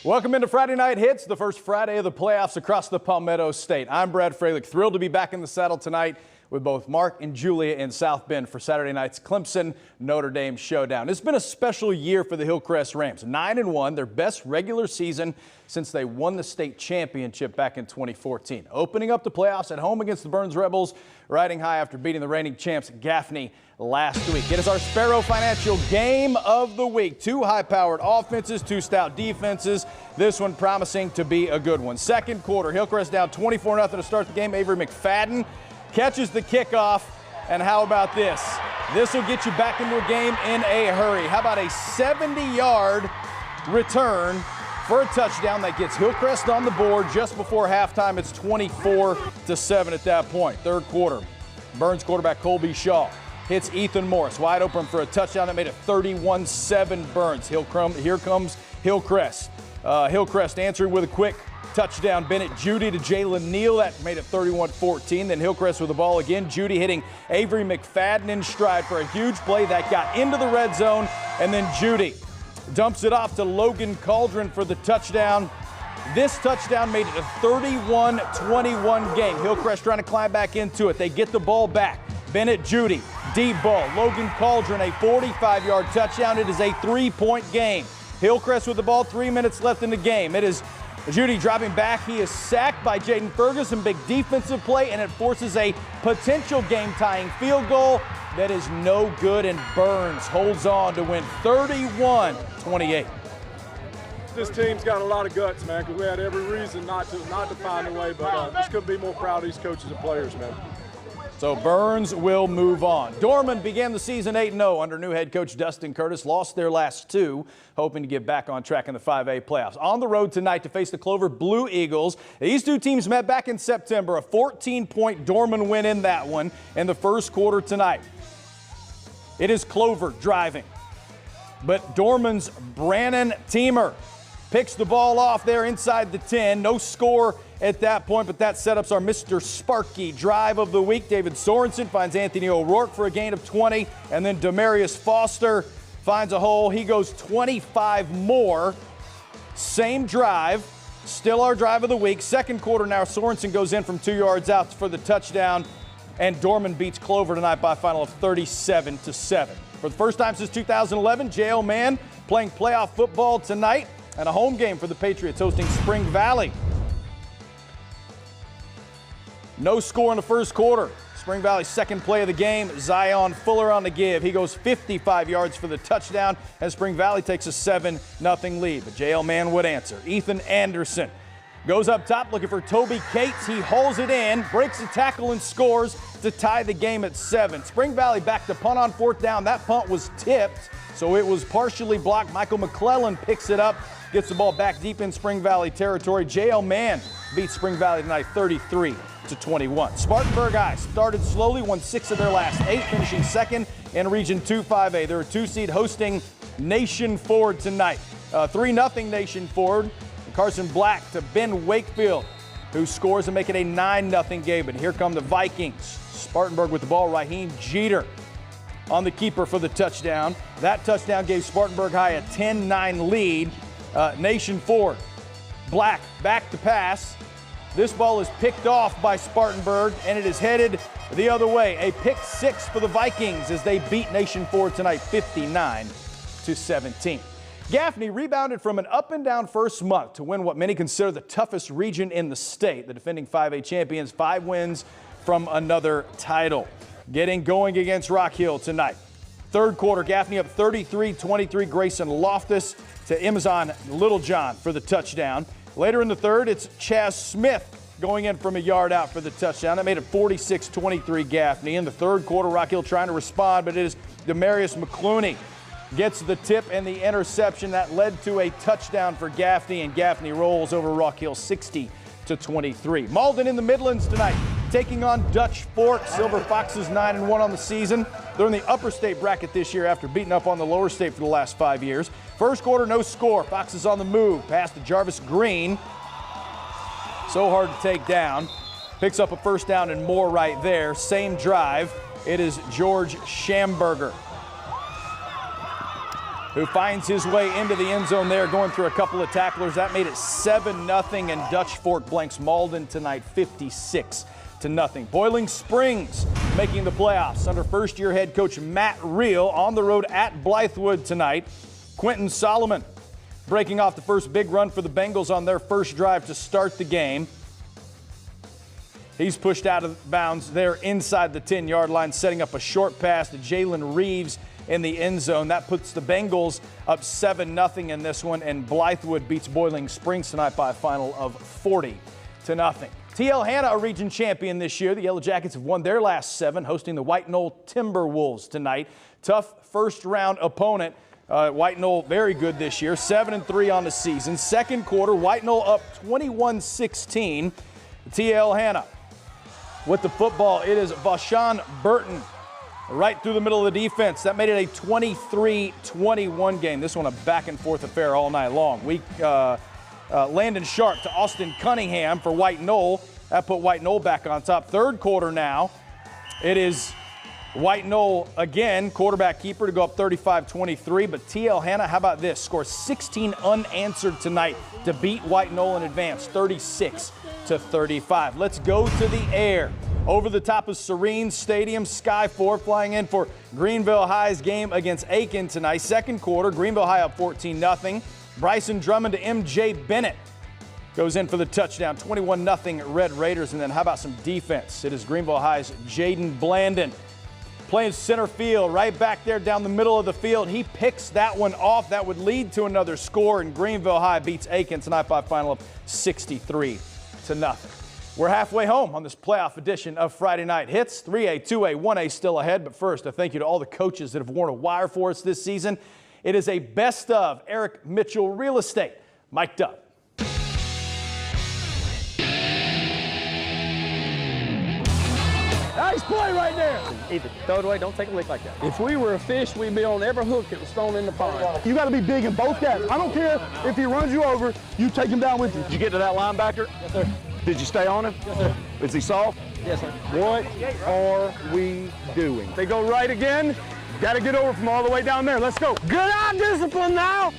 Welcome into Friday Night Hits, the first Friday of the playoffs across the Palmetto State. I'm Brad Fralick, thrilled to be back in the saddle tonight with both Mark and Julia in South Bend for Saturday night's Clemson-Notre Dame showdown. It's been a special year for the Hillcrest Rams. 9-1, their best regular season since they won the state championship back in 2014. Opening up the playoffs at home against the Burns Rebels, riding high after beating the reigning champs Gaffney last week. It is our Sparrow Financial Game of the Week. Two high-powered offenses, two stout defenses. This one promising to be a good one. Second quarter, Hillcrest down 24-0 to start the game. Avery McFadden catches the kickoff, and how about this? This will get you back into a game in a hurry. How about a 70-yard return for a touchdown that gets Hillcrest on the board just before halftime? It's 24-7 at that point. Third quarter, Burns quarterback Colby Shaw hits Ethan Morris wide open for a touchdown that made it 31-7 Burns. Here comes Hillcrest. Hillcrest answering with a quick touchdown. Bennett Judy to Jalen Neal. That made it 31-14. Then Hillcrest with the ball again. Judy hitting Avery McFadden in stride for a huge play that got into the red zone. And then Judy dumps it off to Logan Cauldron for the touchdown. This touchdown made it a 31-21 game. Hillcrest trying to climb back into it. They get the ball back. Bennett Judy, deep ball. Logan Cauldron, a 45-yard touchdown. It is a 3-point game. Hillcrest with the ball, 3 minutes left in the game. It is Judy dropping back. He is sacked by Jaden Ferguson. Big defensive play, and it forces a potential game-tying field goal that is no good, and Burns holds on to win 31-28. This team's got a lot of guts, man, because we had every reason not to find a way, but just couldn't be more proud of these coaches and players, man. So Burns will move on. Dorman began the season 8-0 under new head coach Dustin Curtis. Lost their last two, hoping to get back on track in the 5A playoffs. On the road tonight to face the Clover Blue Eagles. These two teams met back in September. A 14-point Dorman win in that one in the first quarter tonight. It is Clover driving, but Dorman's Brannon Teamer picks the ball off there inside the 10. No score at that point, but that setups our Mr. Sparky drive of the week. David Sorensen finds Anthony O'Rourke for a gain of 20, and then Demarius Foster finds a hole. He goes 25 more. Same drive, still our drive of the week. Second quarter now, Sorensen goes in from 2 yards out for the touchdown, and Dorman beats Clover tonight by a final of 37-7. For the first time since 2011, J.L. Mann playing playoff football tonight, and a home game for the Patriots hosting Spring Valley. No score in the first quarter. Spring Valley's second play of the game, Zion Fuller on the give. He goes 55 yards for the touchdown, and Spring Valley takes a 7-0 lead. But J.L. Mann would answer. Ethan Anderson goes up top looking for Toby Cates. He hauls it in, breaks a tackle, and scores to tie the game at 7. Spring Valley back to punt on fourth down. That punt was tipped, so it was partially blocked. Michael McClellan picks it up, gets the ball back deep in Spring Valley territory. J.L. Mann beats Spring Valley tonight 33-21. Spartanburg High started slowly, won 6 of their last 8, finishing second in Region 2 5A. They're a 2-seed hosting Nation Ford tonight. 3-0 Nation Ford. Carson Black to Ben Wakefield, who scores and make it a 9-0 game. But here come the Vikings. Spartanburg with the ball. Raheem Jeter on the keeper for the touchdown. That touchdown gave Spartanburg High a 10-9 lead. Nation Ford. Black back to pass. This ball is picked off by Spartanburg, and it is headed the other way. A pick 6 for the Vikings as they beat Nation Ford tonight 59-17. Gaffney rebounded from an up-and-down first month to win what many consider the toughest region in the state. The defending 5A champions, 5 wins from another title. Getting going against Rock Hill tonight. Third quarter, Gaffney up 33-23. Grayson Loftus to Amazon Littlejohn for the touchdown. Later in the third, it's Chaz Smith going in from a yard out for the touchdown. That made it 46-23 Gaffney. In the third quarter, Rock Hill trying to respond, but it is Demarius McClooney gets the tip and the interception that led to a touchdown for Gaffney, and Gaffney rolls over Rock Hill 60-23. Malden in the Midlands tonight, taking on Dutch Fork. Silver Foxes 9-1 on the season. They're in the upper state bracket this year after beating up on the lower state for the last 5 years. First quarter, no score. Foxes on the move. Pass to Jarvis Green. So hard to take down. Picks up a first down and more right there. Same drive. It is George Schamberger. who finds his way into the end zone there, going through a couple of tacklers. That made it 7-0, and Dutch Fork blanks Malden tonight 56-0. Boiling Springs making the playoffs under first-year head coach Matt Reel on the road at Blythewood tonight. Quentin Solomon breaking off the first big run for the Bengals on their first drive to start the game. He's pushed out of bounds there inside the 10-yard line, setting up a short pass to Jalen Reeves in the end zone. That puts the Bengals up 7-0 in this one, and Blythewood beats Boiling Springs tonight by a final of 40-0. TL Hanna, a region champion this year. The Yellow Jackets have won their last 7, hosting the White Knoll Timberwolves tonight. Tough first-round opponent. White Knoll very good this year, 7-3 on the season. Second quarter, White Knoll up 21-16. TL Hanna with the football. It is Vashon Burton right through the middle of the defense. That made it a 23-21 game. This one a back-and-forth affair all night long. Landon Sharp to Austin Cunningham for White Knoll. That put White Knoll back on top. Third quarter now. It is White Knoll again, quarterback keeper, to go up 35-23. But TL Hanna, how about this? Scores 16 unanswered tonight to beat White Knoll in advance, 36-35. Let's go to the air. Over the top of Serene Stadium, Sky 4 flying in for Greenville High's game against Aiken tonight. Second quarter, Greenville High up 14-0. Bryson Drummond to MJ Bennett goes in for the touchdown, 21-0 Red Raiders. And then how about some defense? It is Greenville High's Jaden Blandon playing center field, right back there down the middle of the field. He picks that one off. That would lead to another score, and Greenville High beats Aiken tonight by a final of 63-0. We're halfway home on this playoff edition of Friday Night Hits. 3A, 2A, 1A still ahead, but first, a thank you to all the coaches that have worn a wire for us this season. It is a best of Eric Mitchell Real Estate. Mic'd up. Nice play right there. Either throw it away, don't take a lick like that. If we were a fish, we'd be on every hook that was thrown in the pond. You got to be big in both cats. I don't care if he runs you over, you take him down with you. Did you get to that linebacker? Yes, sir. Did you stay on him? Yes, sir. Is he soft? Yes, sir. What are we doing? They go right again. Got to get over from all the way down there. Let's go. Good eye discipline now.